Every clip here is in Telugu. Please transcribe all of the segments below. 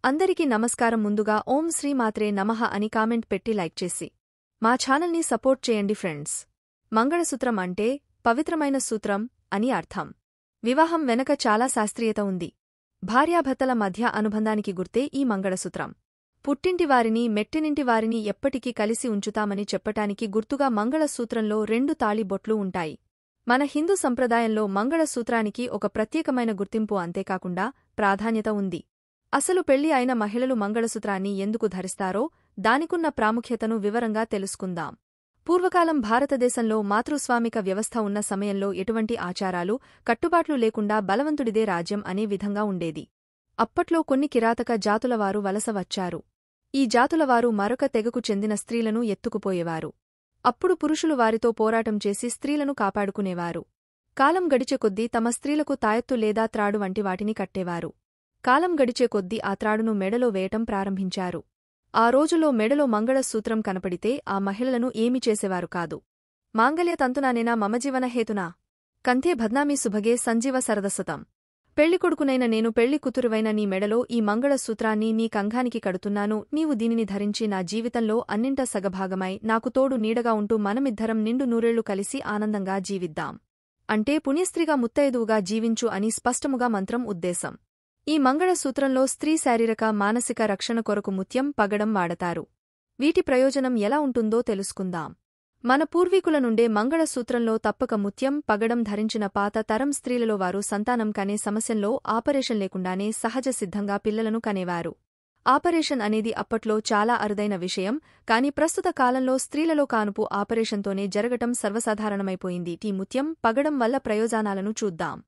అందరికీ నమస్కారం. ముందుగా ఓం శ్రీ మాత్రే నమః అని కామెంట్ పెట్టి లైక్ చేసి మా ఛానల్ని సపోర్ట్ చేయండి ఫ్రెండ్స్. మంగళసూత్రం అంటే పవిత్రమైన సూత్రం అని అర్థం. వివాహం వెనక చాలా శాస్త్రీయత ఉంది. భార్యాభర్తల మధ్య అనుబంధానికి గుర్తే ఈ మంగళసూత్రం. పుట్టింటివారిని మెట్టినింటివారిని ఎప్పటికీ కలిసి ఉంచుతామని చెప్పటానికి గుర్తుగా మంగళసూత్రంలో 2 తాళి బొట్లు ఉంటాయి. మన హిందూ సంప్రదాయంలో మంగళసూత్రానికి ఒక ప్రత్యేకమైన గుర్తింపు, అంతేకాకుండా ప్రాధాన్యత ఉంది. అసలు పెళ్లి అయిన మహిళలు మంగళసూత్రాన్ని ఎందుకు ధరిస్తారో దానికున్న ప్రాముఖ్యతను వివరంగా తెలుసుకుందాం. పూర్వకాలం భారతదేశంలో మాతృస్వామిక వ్యవస్థ ఉన్న సమయంలో ఎటువంటి ఆచారాలు, కట్టుబాట్లు లేకుండా బలవంతుడిదే రాజ్యం అనే విధంగా ఉండేది. అప్పట్లో కొన్ని కిరాతక జాతులవారు వలస వచ్చారు. ఈ జాతులవారు మరొక తెగకు చెందిన స్త్రీలను ఎత్తుకుపోయేవారు. అప్పుడు పురుషులు వారితో పోరాటం చేసి స్త్రీలను కాపాడుకునేవారు. కాలం గడిచే కొద్దీ తమ స్త్రీలకు తాయెత్తు లేదా త్రాడు వంటి వాటిని కట్టేవారు. కాలం గడిచే కొద్దీ ఆ త్రాడును మెడలో వేయటం ప్రారంభించారు. ఆ రోజుల్లో మెడలో మంగళసూత్రం కనపడితే ఆ మహిళలను ఏమీ చేసేవారు కాదు. మాంగళ్య తంతునానేనా మమజీవన హేతునా కంథే బద్నామీ సుభగే సంజీవ సరదసతం. పెళ్లికొడుకునైన నేను పెళ్లి కూతురువైన నీ మెడలో ఈ మంగళసూత్రాన్ని నీ కంఘానికి కడుతున్నాను. నీవు దీనిని ధరించి నా జీవితంలో అన్నింట సగభాగమై నాకు తోడు నీడగా ఉంటూ మనమిద్దరం నిండు నూరేళ్లు కలిసి ఆనందంగా జీవిద్దాం అంటే పుణ్యస్త్రీగా ముత్తైదువుగా జీవించు అని స్పష్టముగా మంత్రం ఉద్దేశం. ఈ మంగళసూత్రంలో స్త్రీ శారీరక మానసిక రక్షణ కొరకు ముత్యం, పగడం వాడతారు. వీటి ప్రయోజనం ఎలా ఉంటుందో తెలుసుకుందాం. మన పూర్వీకుల నుండే మంగళసూత్రంలో తప్పక ముత్యం, పగడం ధరించిన పాత తరం స్త్రీలలో వారు సంతానం కనే సమస్యల్లో ఆపరేషన్ లేకుండానే సహజ సిద్ధంగా పిల్లలను కనేవారు. ఆపరేషన్ అనేది అప్పట్లో చాలా అరుదైన విషయం, కాని ప్రస్తుత కాలంలో స్త్రీలలో కానుపు ఆపరేషన్తోనే జరగటం సర్వసాధారణమైపోయింది. ఈ ముత్యం, పగడం వల్ల ప్రయోజనాలను చూద్దాం.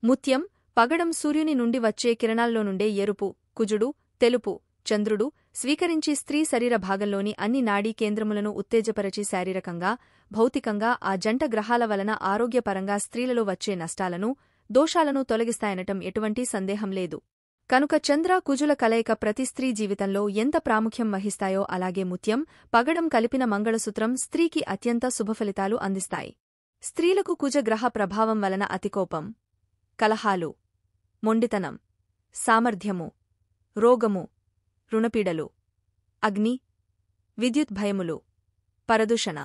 ముత్యం, పగడం సూర్యుని నుండి వచ్చే కిరణాల్లో నుండే ఎరుపు, కుజుడు, తెలుపు, చంద్రుడు స్వీకరించి స్త్రీ శరీర భాగంలోని అన్ని నాడీ కేంద్రములను ఉత్తేజపరచి శారీరకంగా, భౌతికంగా ఆ జంట గ్రహాల వలన ఆరోగ్యపరంగా స్త్రీలలో వచ్చే నష్టాలను, దోషాలను తొలగిస్తాయనటం ఎటువంటి సందేహం లేదు. కనుక చంద్ర, కుజుల కలయిక ప్రతి స్త్రీ జీవితంలో ఎంత ప్రాముఖ్యం వహిస్తాయో అలాగే ముత్యం, పగడం కలిపిన మంగళసూత్రం స్త్రీకి అత్యంత శుభఫలితాలు అందిస్తాయి. స్త్రీలకు కుజ గ్రహ ప్రభావం వలన అతికోపం, కలహాలు, మొండితనం, సామర్థ్యము, రోగము, రుణపీడలు, అగ్ని, విద్యుత్ భయములు, పరదూషణ,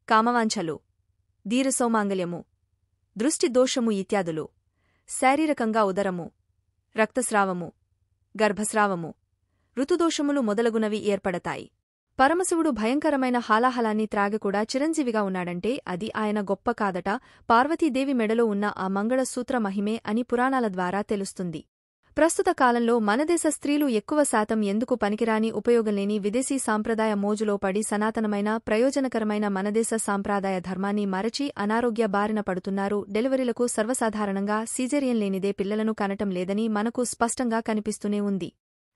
కామవాంఛలు, ధీరసౌమాంగల్యము, దృష్టి దోషము ఇత్యాదులు, శారీరకంగా ఉదరము, రక్తస్రావము, గర్భస్రావము, ఋతుదోషములు మొదలగునవి ఏర్పడతాయి. పరమశివుడు భయంకరమైన హాలాహలాన్ని త్రాగకూడా చిరంజీవిగా ఉన్నాడంటే అది ఆయన గొప్ప కాదట. పార్వతీదేవి మెడలో ఉన్న ఆ మంగళసూత్ర మహిమే అని పురాణాల ద్వారా తెలుస్తుంది. ప్రస్తుత కాలంలో మనదేశ స్త్రీలు ఎక్కువ శాతం ఎందుకు పనికిరాని, ఉపయోగంలేని విదేశీ సాంప్రదాయ మోజులో పడి సనాతనమైన, ప్రయోజనకరమైన మనదేశ సాంప్రదాయ ధర్మాన్ని మరచి అనారోగ్య బారిన పడుతున్నారు. డెలివరీలకు సర్వసాధారణంగా సీజేరియన్ లేనిదే పిల్లలను కనటం లేదని మనకు స్పష్టంగా కనిపిస్తూనే ఉంది.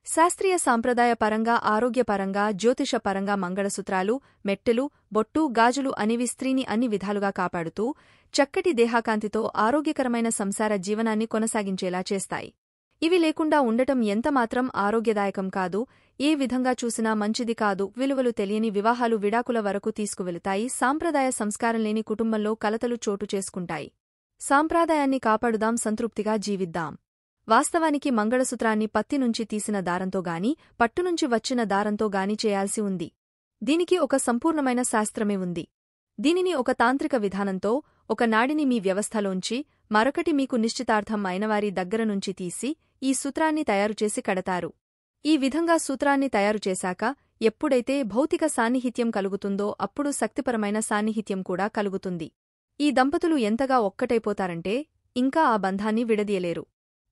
శాస్త్రీయ సాంప్రదాయ పరంగా, ఆరోగ్యపరంగా, జ్యోతిషపరంగా మంగళసూత్రాలు, మెట్టెలు, బొట్టు, గాజులు అనేవి స్త్రీని అన్ని విధాలుగా కాపాడుతూ చక్కటి దేహాకాంతితో ఆరోగ్యకరమైన సంసార జీవనాన్ని కొనసాగించేలా చేస్తాయి. ఇవి లేకుండా ఉండటం ఎంతమాత్రం ఆరోగ్యదాయకం కాదు, ఏ విధంగా చూసినా మంచిది కాదు. విలువలు తెలియని వివాహాలు విడాకుల వరకు తీసుకువెళతాయి. సాంప్రదాయ సంస్కారం లేని కుటుంబంలో కలతలు చోటు చేసుకుంటాయి. సాంప్రదాయాన్ని కాపాడుదాం, సంతృప్తిగా జీవిద్దాం. వాస్తవానికి మంగళసూత్రాన్ని పత్తి నుంచి తీసిన దారంతో గాని, పట్టునుంచి వచ్చిన దారంతో గాని చేయాల్సి ఉంది. దీనికి ఒక సంపూర్ణమైన శాస్త్రమే ఉంది. దీనిని ఒక తాంత్రిక విధానంతో, ఒక నాడిని మీ వ్యవస్థలోంచి, మరొకటి మీకు నిశ్చితార్థం అయినవారి దగ్గర నుంచి తీసి ఈ సూత్రాన్ని తయారుచేసి కడతారు. ఈ విధంగా సూత్రాన్ని తయారుచేశాక ఎప్పుడైతే భౌతిక సాన్నిహిత్యం కలుగుతుందో అప్పుడు శక్తిపరమైన సాన్నిహిత్యం కూడా కలుగుతుంది. ఈ దంపతులు ఎంతగా ఒక్కటైపోతారంటే ఇంకా ఆ బంధాన్ని విడదీయలేరు.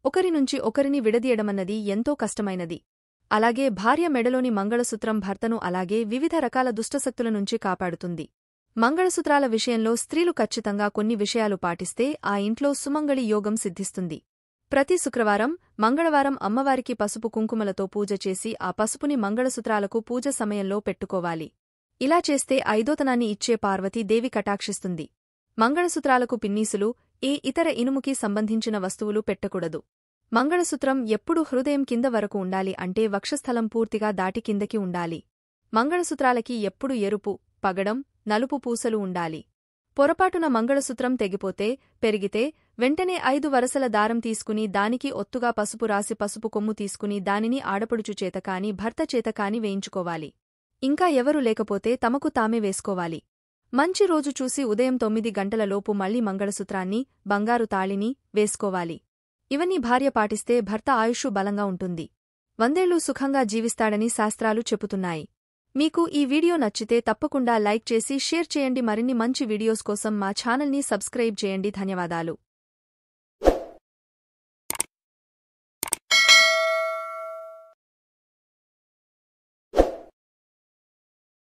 ఒకరి నుంచి ఒకరిని విడదీయడమన్నది ఎంతో కష్టమైనది. అలాగే భార్య మెడలోని మంగళసూత్రం భర్తను అలాగే వివిధ రకాల దుష్టశక్తుల నుంచి కాపాడుతుంది. మంగళసూత్రాల విషయంలో స్త్రీలు ఖచ్చితంగా కొన్ని విషయాలు పాటిస్తే ఆ ఇంట్లో సుమంగళి యోగం సిద్ధిస్తుంది. ప్రతి శుక్రవారం, మంగళవారం అమ్మవారికి పసుపు కుంకుమలతో పూజ చేసి ఆ పసుపుని మంగళసూత్రాలకు పూజ సమయంలో పెట్టుకోవాలి. ఇలా చేస్తే ఐదోతనాన్ని ఇచ్చే పార్వతీదేవి కటాక్షిస్తుంది. మంగళసూత్రాలకు పిన్నీసులు, ఏ ఇతర ఇనుముకి సంబంధించిన వస్తువులు పెట్టకూడదు. మంగళసూత్రం ఎప్పుడూ హృదయం కింద వరకు ఉండాలి, అంటే వక్షస్థలం పూర్తిగా దాటి కిందకి ఉండాలి. మంగళసూత్రాలకి ఎప్పుడు ఎరుపు, పగడం, నలుపు పూసలు ఉండాలి. పొరపాటున మంగళసూత్రం తెగిపోతే, పెరిగితే, వెంటనే 5 వరసల దారం తీసుకుని దానికి ఒత్తుగా పసుపు రాసి పసుపు కొమ్ము తీసుకుని దానిని ఆడపడుచు చేతకాని భర్త చేతకాని వేయించుకోవాలి. ఇంకా ఎవరు లేకపోతే తమకు తామే వేసుకోవాలి. మంచి రోజు చూసి ఉదయం 9 గంటలలోపు మళ్లీ మంగళసూత్రాన్ని, బంగారు తాళిని వేసుకోవాలి. ఇవన్నీ భార్య పాటిస్తే భర్త ఆయుష్షు బలంగా ఉంటుంది. 100 ఏళ్లు సుఖంగా జీవిస్తాడని శాస్త్రాలు చెబుతున్నాయి. మీకు ఈ వీడియో నచ్చితే తప్పకుండా లైక్ చేసి షేర్ చేయండి. మరిన్ని మంచి వీడియోస్ కోసం మా ఛానల్ని సబ్స్క్రైబ్ చేయండి. ధన్యవాదాలు.